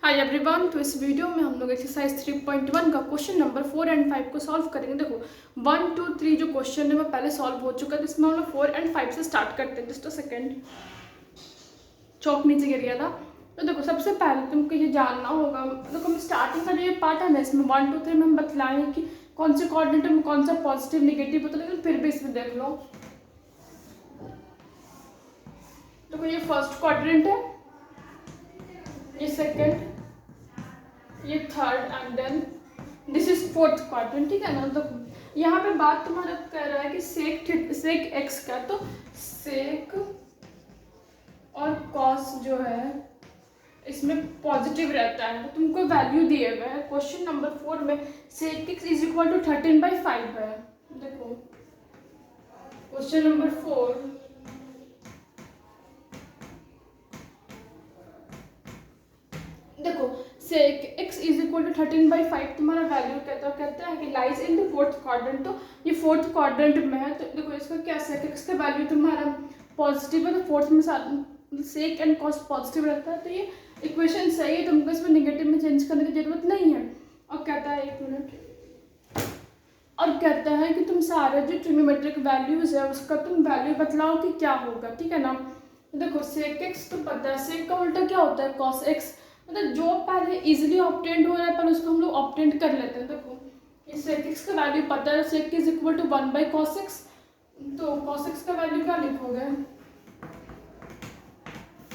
Hi everyone. तो इस video में हम लोग एक्सरसाइज 3.1 का क्वेश्चन नंबर 4 एंड 5 को सॉल्व करेंगे। देखो 1 2 3 जो क्वेश्चन है वो पहले सॉल्व हो चुका है, इसमें हम लोग 4 एंड 5 से स्टार्ट करते हैं। जस्ट अ सेकेंड, चौक नीचे गिर गया था। तो देखो सबसे पहले तुमको ये जानना होगा, देखो हम स्टार्टिंग का जो ये पार्ट है ना, इसमें 1 2 3 में हम बतलाएंगे कि कौन से कोऑर्डिनेट में कौन सा पॉजिटिव निगेटिव होता है, लेकिन फिर भी इसमें देख लो। देखो ये फर्स्ट क्वाड्रेंट है, ये सेकेंड, ये third and then this is fourth quadrant. ठीक है ना। तो यहाँ पे बात तुम्हारा कह रहा है कि सेक एक्स का, तो सेक और कॉस जो है इसमें पॉजिटिव रहता है। तो तुमको वैल्यू दिए हुए है क्वेश्चन नंबर 4 में, sec x is equal to 13/5 है। देखो क्वेश्चन नंबर 4, देखो sec x is equal to 13/5 तुम्हारा वैल्यू कहता है कि lies in the fourth quadrant. तो ये फोर्थ क्वाड्रेंट में है, तो देखो इसका क्या सेक एक्स का वैल्यू तुम्हारा पॉजिटिव है, तो फोर्थ में सेक एंड कॉस पॉजिटिव रहता है, तो ये इक्वेशन सही है, तुमको इसमें निगेटिव में चेंज करने की जरूरत नहीं है। और कहता है, एक मिनट, और कहता है कि तुम सारे जो ट्रिग्नोमेट्रिक वैल्यूज है उसका तुम वैल्यू बतलाओ कि क्या होगा। ठीक है ना। देखो सेक एक्स तो पता है, सेक का उल्टा क्या होता है, कॉस एक्स। मतलब जो पहले इजीली ऑब्टेंड हो रहा है, पहले उसको हम लोग ऑब्टेंड कर लेते हैं। देखो इस सेक एक्स का वैल्यू पता है, sec is equal to 1/cos x। तो cos x का वैल्यू क्या लिखोगे,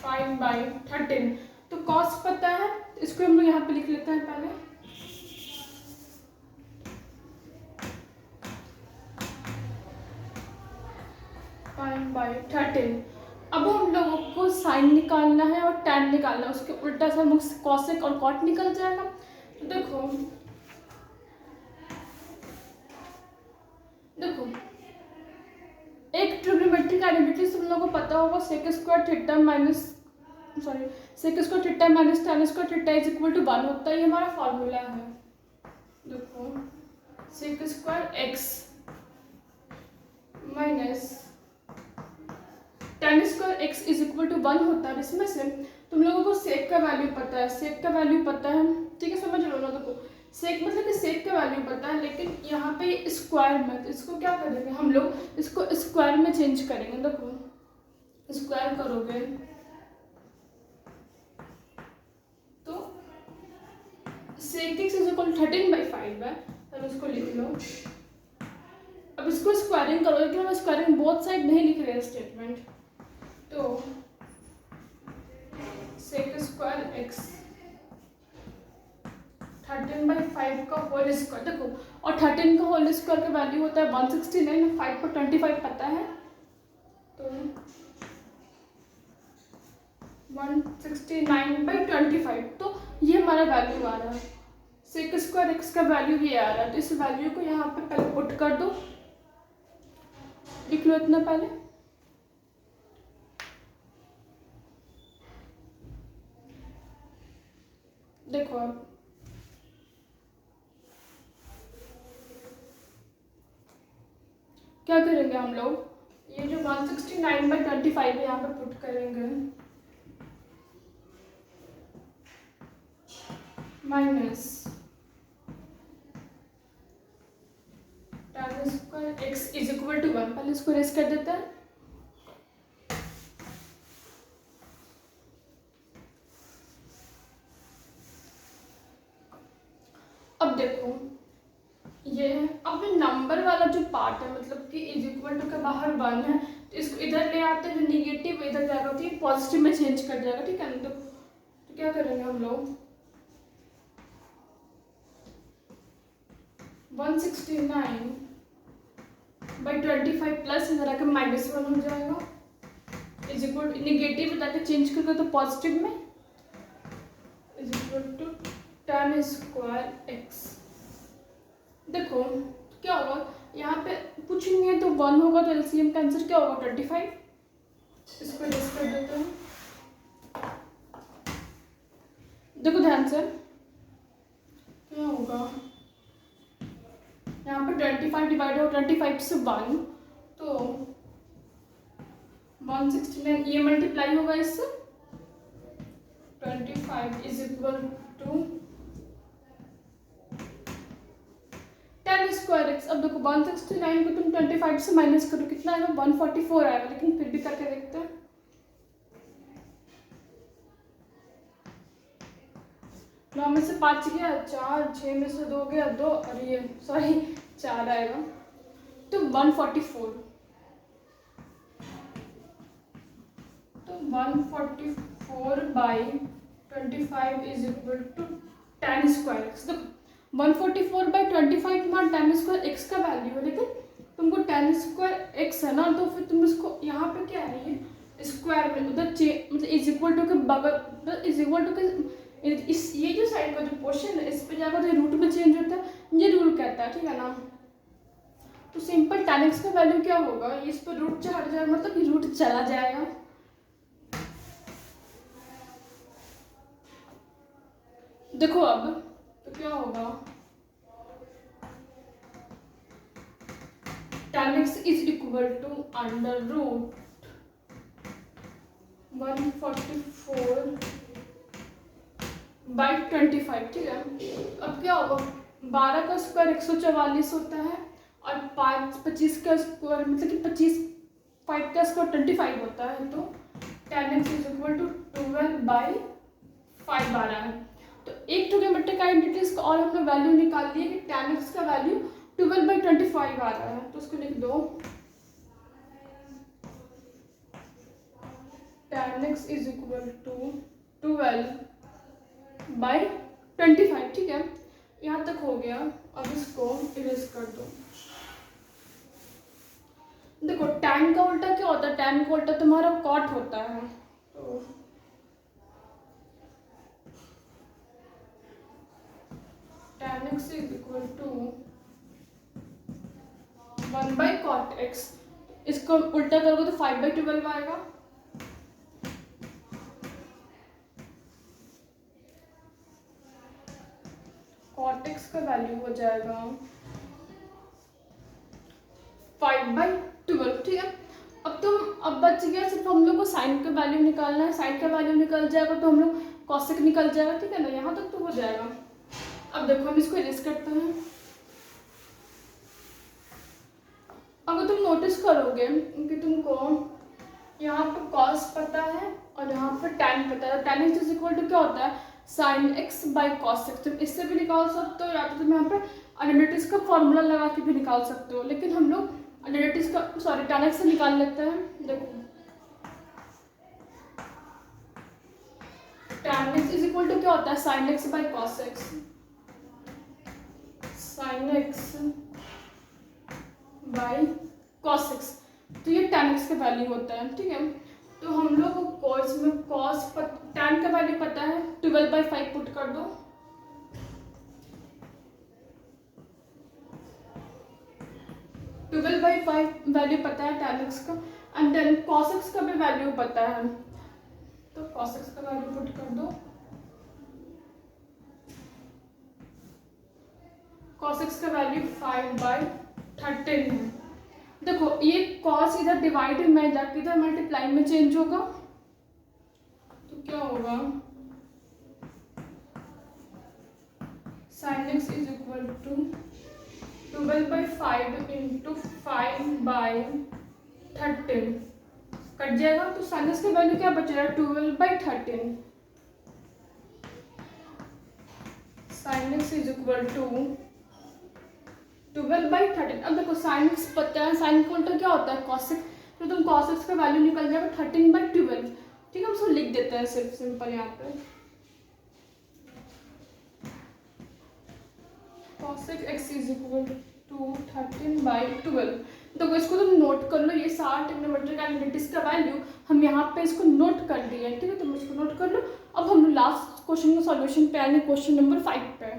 5/13। तो cos पता है, इसको हम लोग यहाँ पे लिख लेते हैं पहले, (5/13). अब हम लोगों को साइन निकालना है और tan निकालना है, उसके उल्टा से हम कॉसेक और कॉट निकल जाएगा। तो देखो एक ट्रिग्नोमेट्रिक आइडेंटिटी तुम लोगों को पता होगा, sec square theta minus tan square theta is equal to 1 होता है। ये हमारा फॉर्मूला है। देखो sec square x minus tan square x is equal to 1 होता है। इसमें से तुम लोगों को सेक का वैल्यू पता है, सेक का वैल्यू पता है, ठीक है, समझ लो ना। देखो सेक मतलब कि सेक का वैल्यू पता है, लेकिन यहाँ पे स्क्वायर में, तो इसको क्या करेंगे हम लोग, इसको स्क्वायर में चेंज करेंगे। देखो स्क्वायर करोगे तो सेक एक्स इज इक्वल 13/5 है, तो इसको लिख लो। अब इसको स्क्वायरिंग करोगे, लेकिन हम स्क्वायरिंग बोथ साइड नहीं लिख रहे हैं स्टेटमेंट। तो सेक स्क्वायर एक्स 13/5 का होल स्क्वायर, देखो और 13 का होल स्क्वायर का वैल्यू होता है 169, 5 को 25 पता है, तो 169/25। तो ये हमारा वैल्यू आ रहा है, सेक स्क्वायर एक्स का वैल्यू ये आ रहा है। तो इस वैल्यू को यहाँ पे पहले पुट कर दो, लिख लो इतना पहले। देखो अब क्या करेंगे हम लोग, ये जो 169/25 है यहाँ पे पुट करेंगे, minus tan square x is equal to 1। पहले इसको रेस कर देते हैं। अब देखो ये है, अब नंबर वाला जो पार्ट है, मतलब कि इज इक्वल टू के बाहर 1 है, तो इसको इधर ले आते हैं, जो निगेटिव इधर जाएगा तो ये पॉजिटिव में चेंज कर जाएगा। ठीक है ना। तो क्या करेंगे हम लोग, 169/25 प्लस इधर आकर -1 हो जाएगा, इज इक्वल टू निगेटिव इधर आकर चेंज करके तो पॉजिटिव में, is equal to tan square x. देखो क्या होगा, यहाँ पे कुछ नहीं है तो 1 होगा, तो एलसीएम का आंसर क्या होगा, 25। इसको रेस कर देते हैं। देखो ध्यान से क्या होगा, यहाँ पे 25 डिवाइड हो 25 से 1, तो 169, ये मल्टीप्लाई होगा इससे 25 is equal to 10 square x. अब देखो 169 को तुम 25 से माइनस करो, कितना आएगा? 144 आएगा, लेकिन फिर भी करके देखते हैं। नौ में से 5 गया 4, 6 में से 2 गया 2, और ये सॉरी 4 आएगा, तो 144। तो 144 by 25 is equal to 10 square x. देखो 144 बाई 25 तुम्हारा 10 स्क्वायर एक्स का वैल्यू है, लेकिन तुमको 10 स्क्वायर एक्स है ना, तो फिर तुम इसको यहाँ पे क्या है, ये स्क्वायर में उधर मतलब इज इक्वल टू के बगल, इज इक्वल टू के इस ये जो साइड का जो पोर्शन है इस पे जाकर जो रूट में चेंज होता है, ये रूल कहता है, ठीक है ना। तो सिंपल tan x का वैल्यू क्या होगा, इस पर रूट से हट जाएगा, मतलब ये रूट चला जाएगा। देखो अब तो क्या होगा, tan x is equal to under root 144 by 25, ठीक है। अब क्या होगा, 12 का स्क्वायर 144 होता है, और 25 का स्क्वायर मतलब कि 5 का स्क्वायर 25 होता है, तो tan x is equal to 12 by 5 आ रहा है। तो एक ट्रिग्नोमेट्रिक आइडेंटिटीज का और हमने वैल्यू निकाल लिया कि tan x का वैल्यू 12 बाई 25 आ रहा है, तो उसको लिख दो tan x is equal to 12 by 25, ठीक है। यहाँ तक हो गया, अब इसको इरेज कर दो। देखो tan का उल्टा क्या होता है, tan का उल्टा तुम्हारा cot होता है, तो tan x is equal to 1 by cot x। इसको उल्टा करोगे तो 5 बाई 12 आएगा। cot x का वैल्यू हो जाएगा 5 बाई 12, ठीक है। अब बच गया सिर्फ हम लोग को साइन का वैल्यू निकालना है। साइन का वैल्यू निकल जाएगा तो हम लोग कॉसेक निकल जाएगा, ठीक है ना। यहाँ तक तो हो जाएगा। अब देखो हम इसको इरेज करते हैं। अगर तुम नोटिस करोगे कि तुमको यहाँ पर कॉस पता है और यहाँ पर tan पता है, tan x is equal to क्या होता है, sine x by cos x. तुम इससे भी निकाल सकते हो, या तो तुम यहाँ पर आइडेंटिटीज का फॉर्मूला लगा के भी निकाल सकते हो, लेकिन हम लोग आइडेंटिटीज का सॉरी tan x से निकाल लेते हैं। देखो tan x is equal to क्या होता है, sine x by cos x. Sine x by cos x, तो ये tan x का वैल्यू होता है, ठीक है। तो हम लोग को इसमें tan का वैल्यू पता है, 12 बाई 5 पुट कर दो। ट्वेल्व बाई 5 वैल्यू पता है tan x का, एंड देन cos x का भी वैल्यू पता है, तो cos x का वैल्यू पुट कर दो। cos x का वैल्यू 5 बाई 13 है। देखो ये cos इधर डिवाइड में जाके इधर मल्टीप्लाई में चेंज होगा, तो क्या होगा, sin x is equal to 12 by 5 into 5 by 13 cut जाएगा, तो sin x का वैल्यू क्या बच रहा है, 12 by 13। sin x is equal to 12 by 13। अब देखो साइन एक्स पता है, साइन का उल्टा क्या होता है, कॉसेक, तो तुम cos x का वैल्यू निकल जाएगा 13 बाई 12, ठीक है। हम उसको लिख देते हैं सिर्फ सिंपल यहाँ पे, cosec x is equal to 13 by 12। देखो इसको तुम नोट कर लो, ये सारे ट्रिग्नोमेट्रिक आइडेंटिटीज का वैल्यू हम यहाँ पे इसको नोट कर लिए, ठीक है। तुम इसको नोट कर लो। अब हम लास्ट क्वेश्चन का सॉल्यूशन पे आएंगे, क्वेश्चन नंबर 5 पे।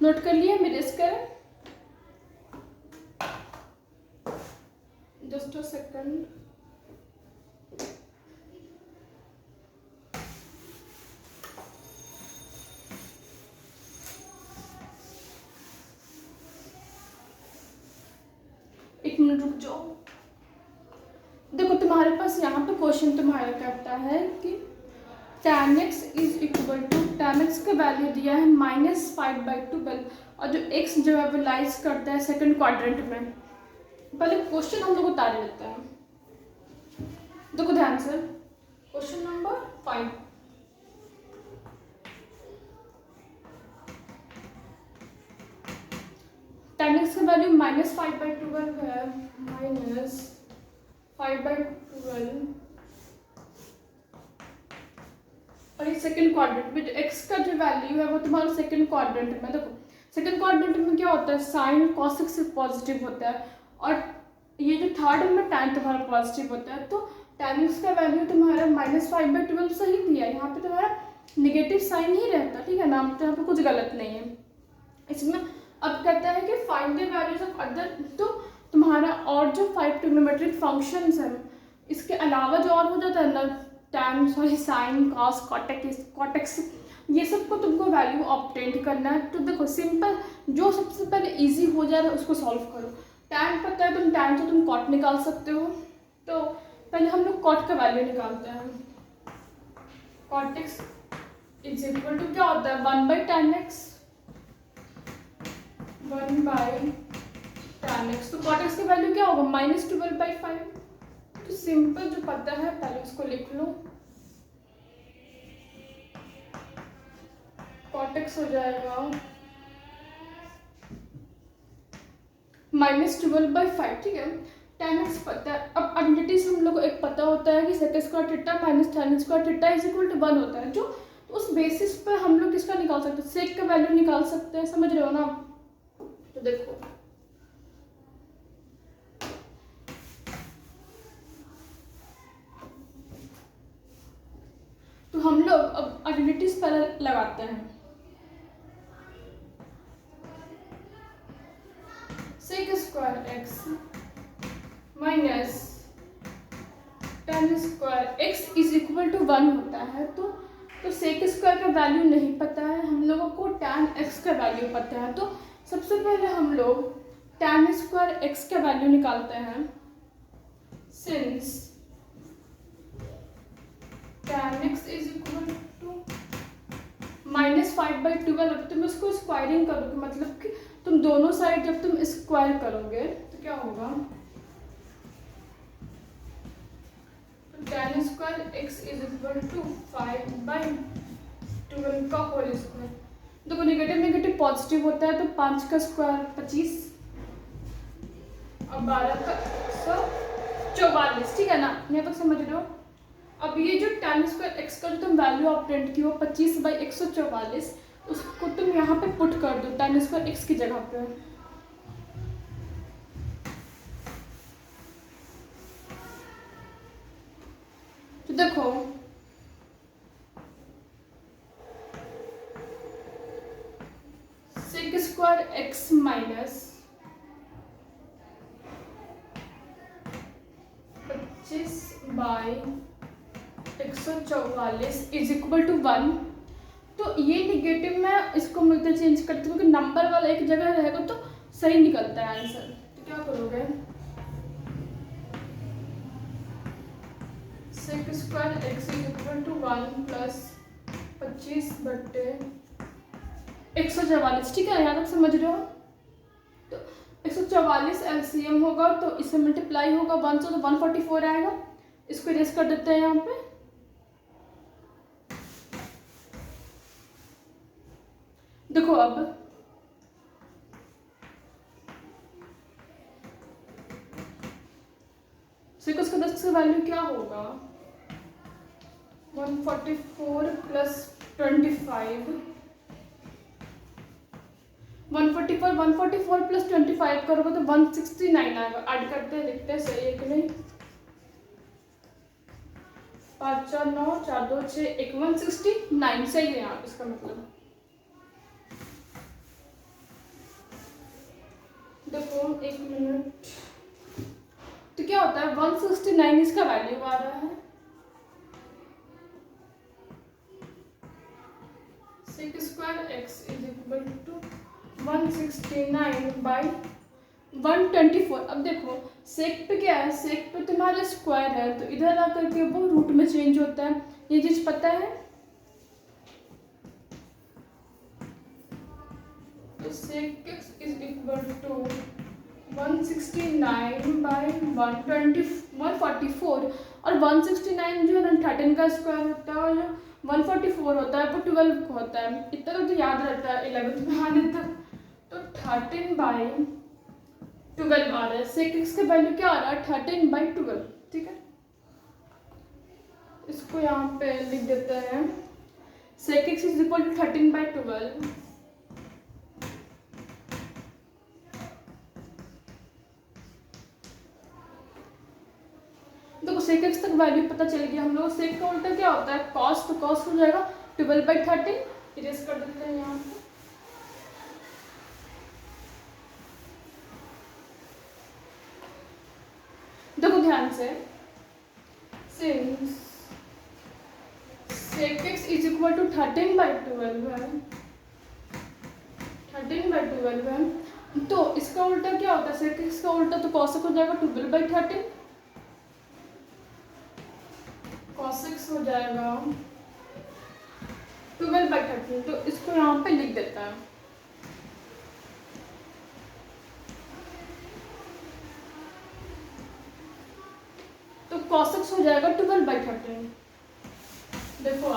नोट कर लिया, मेरे करें। Just a second. एक मिनट रुक जाओ। देखो तुम्हारे पास यहाँ पे क्वेश्चन तुम्हारा कहता है कि tan x is equal to, tan x का वैल्यू दिया है -5/12 और जो x जो है वो लाइज करता है सेकंड क्वाड्रेंट में। पहले क्वेश्चन हम लोग उतार लेते हैं। देखो ध्यान से, क्वेश्चन नंबर 5। tan x का वैल्यू -5/12 है, -5/12 और ये सेकंड क्वाड्रेंट में x का जो वैल्यू है वो तुम्हारा सेकंड क्वाड्रेंट में। देखो सेकंड क्वाड्रेंट में क्या होता है, साइन cos x पॉजिटिव होता है और ये जो थर्ड में tan तुम्हारा पॉजिटिव होता है। तो tan x का वैल्यू तुम्हारा -5/12 सही दिया है, यहाँ पे तुम्हारा निगेटिव साइन ही रहता, ठीक है ना, तो यहाँ पे कुछ गलत नहीं है इसमें। अब कहता है कि find the values of other, तो तुम्हारा और जो 5 ट्रिग्नोमेट्रिक फंक्शंस हैं इसके अलावा जो और हो जाता है ना, tan sine cos cot x, ये सब को तुमको वैल्यू ऑब्टेन करना है। तो देखो सिंपल, जो सबसे पहले इजी हो जा रहा है उसको सॉल्व करो। tan पता है, तुम tan से तुम cot निकाल सकते हो, तो पहले हम लोग cot का वैल्यू निकालते हैं। cot x is equal to क्या होता है, 1/tan x, 1/tan x। तो cot x का वैल्यू क्या होगा, -12/5। तो सिंपल जो पता है पहले उसको लिख लो, cot x हो जाएगा -12/5, ठीक है। tan x पता है। अब आइडेंटिटी से हम लोग को एक पता होता है कि sec square theta minus tan square theta is equal to 1 होता है, जो तो उस बेसिस पर हम लोग किसका निकाल सकते हैं, सेक का वैल्यू निकाल सकते हैं, समझ रहे हो ना। तो देखो तो हम लोग अब आइडेंटिटीज पहले लगाते हैं। Sec square x minus tan square x is equal to 1 होता है। तो सेक स्क्वायर का वैल्यू नहीं पता है, हम लोगों को tan x का वैल्यू पता है। तो सबसे पहले हम लोग tan स्क्वायर x का वैल्यू निकालते हैं। Since tan x is equal to -5/12, अब तुम इसको स्क्वायरिंग करोगे, मतलब कि तुम दोनों साइड जब तुम स्क्वायर करोगे तो क्या होगा, tan square x is equal to 5/12 का होल स्क्वायर। देखो नेगेटिव नेगेटिव पॉजिटिव होता है, तो 5 का स्क्वायर 25 और 12 का 144, ठीक है ना, यहाँ तक समझ रहे हो। अब ये जो tan स्क्वायर x का जो तुम वैल्यू ऑब्टेन की हो 25/144, उसको तुम यहाँ पे पुट कर दो tan स्क्वायर x की जगह पे। तो देखो sec square x minus 25/144 is equal to 1। तो ये निगेटिव में इसको मिलते चेंज करते हो कि नंबर वाला एक जगह रहेगा तो सही निकलता है आंसर। तो क्या करोगे, sec square x is equal to 1 plus 25/144, ठीक है, यहाँ तक समझ रहे हो। तो 144 एलसीएम होगा तो इससे मल्टीप्लाई होगा 1 से, तो 144 आएगा। इसको इरेज कर देते हैं यहाँ पे। देखो अब सिकस का 10 का वैल्यू क्या होगा, 144 प्लस 25, 144 प्लस 25 करोगे तो 169 आएगा। ऐड करते हैं, लिखते हैं सही है कि नहीं। 5 4 9 4 2 6 1 169 सही है यहाँ इसका मतलब। देखो एक मिनट, तो क्या हो होता है 169 इसका वैल्यू आ रहा है। Sec square x is equal to 169 by 124। अब देखो सेक पे क्या है, सेक पे तुम्हारा स्क्वायर है तो इधर आकर के वो रूट में चेंज होता है, ये चीज पता है। तो sec x is equal to 169 by 144 और 169 जो है ना 13 का स्क्वायर होता है और जो 144 होता है वो 12 होता है। इतना तो याद रहता है 11th में आने तक। तो 13 बाई 12 आ रहा है। सेक एक्स का वैल्यू क्या आ रहा है 13 बाई 12। ठीक है, इसको यहाँ पे लिख देते हैं। Sec x is equal to 13 by 12। देखो सेक एक्स तक वैल्यू पता चल गया हम लोग। सेक का उल्टा क्या होता है कॉस, तो कॉस हो जाएगा 12 बाई 13। इरेज कर देते हैं यहाँ पे। देखो ध्यान से, since sec x is equal to 13 by 12 है, 13 बाई 12 है, तो इसका उल्टा क्या होता है सेक एक्स का उल्टा तो कॉस हो जाएगा 12 बाई 13। cos x हो जाएगा 12 बाई 13। तो इसको यहाँ पे लिख देता है। तो cos x हो जाएगा 12 बाई 13। देखो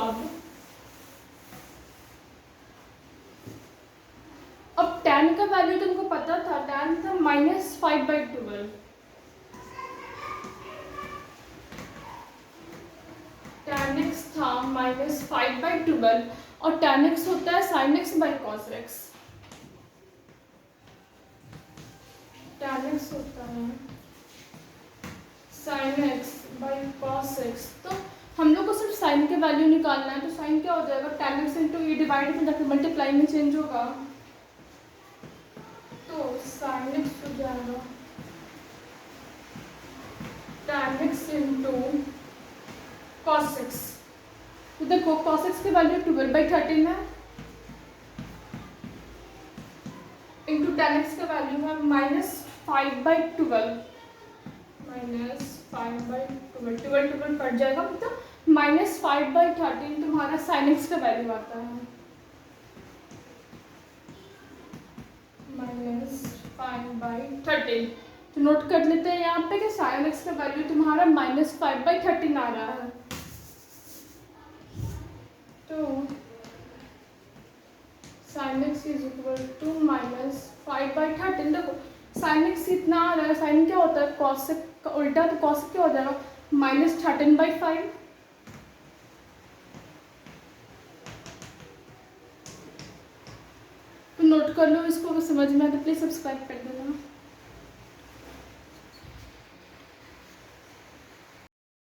अब tan का वैल्यू तुमको पता था, tan था -5 बाई 12। tan x था -5 बाई 12 और tan x होता है sin x by cos x। tan x होता है sin x by cos x। तो हम लोग को सिर्फ साइन के वैल्यू निकालना है। तो साइन क्या हो जाएगा tan x इंटू ये डिवाइड में जाकर मल्टीप्लाई में चेंज होगा। तो sin x हो जाएगा tan x into cos x। तो देखो cos x की वैल्यू 12 बाई 13 है इंटू tan x का वैल्यू है -5 बाई 12। -5 बाई 12 12 कट जाएगा, मतलब -5 बाई 13 तुम्हारा sin x का वैल्यू आता है। -5 बाई 13। तो नोट कर लेते हैं यहाँ पे कि sin x का वैल्यू तुम्हारा -5 बाई 13 आ रहा है। तो sin x is equal to -5 by 13। देखो sin x इतना आ रहा है, sin क्या होता है cos का उल्टा, तो cos क्या हो जाएगा -13 बाई 5। तो नोट कर लो इसको, समझ में आए तो प्लीज सब्सक्राइब कर देना।